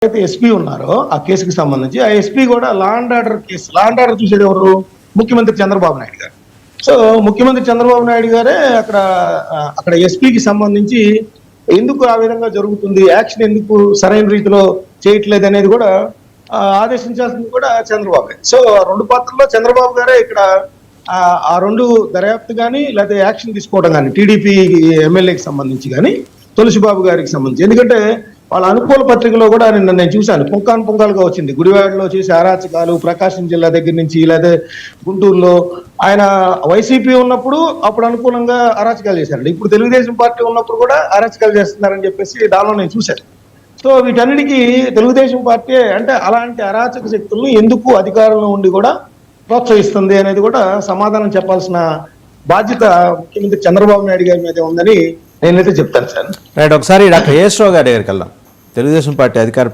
అయితే ఎస్పీ ఉన్నారో ఆ కేసుకి సంబంధించి ఆ ఎస్పీ కూడా law and order case, law and order చూసేది ఎవరు? ముఖ్యమంత్రి చంద్రబాబు నాయుడు గారు. సో ముఖ్యమంత్రి చంద్రబాబు నాయుడు గారే అక్కడ ఎస్పీకి సంబంధించి ఎందుకు ఆ విధంగా జరుగుతుంది, యాక్షన్ ఎందుకు సరైన రీతిలో చేయట్లేదు అనేది కూడా ఆదేశించాల్సింది కూడా చంద్రబాబు. సో రెండు పాత్రల్లో చంద్రబాబు గారే ఇక్కడ ఆ రెండు దర్యాప్తు కానీ లేకపోతే యాక్షన్ తీసుకోవడం కానీ టీడీపీ ఎమ్మెల్యేకి సంబంధించి కానీ తులసిబాబు గారికి సంబంధించి. ఎందుకంటే వాళ్ళ అనుకూల పత్రికలో కూడా నేను చూశాను, పుంకాలుగా వచ్చింది. గుడివాడలో చేసే అరాచకాలు, ప్రకాశం జిల్లా దగ్గర నుంచి లేదా గుంటూరులో ఆయన వైసీపీ ఉన్నప్పుడు అప్పుడు అనుకూలంగా అరాచకాలు చేశారండి. ఇప్పుడు తెలుగుదేశం పార్టీ ఉన్నప్పుడు కూడా అరాచకాలు చేస్తున్నారని చెప్పేసి దానిలో నేను చూశాను. సో వీటన్నిటికీ తెలుగుదేశం పార్టీ అంటే అలాంటి అరాచక శక్తులను ఎందుకు అధికారంలో ఉండి కూడా ప్రోత్సహిస్తుంది అనేది కూడా సమాధానం చెప్పాల్సిన బాధ్యత ముఖ్యమంత్రి చంద్రబాబు నాయుడు గారి మీద ఉందని నేనైతే చెప్తాను సార్. రైట్, ఒకసారి డాక్టర్ ఏఎస్ రావు గారి దగ్గరికి వెళ్దాం. తెలుగుదేశం పార్టీ అధికార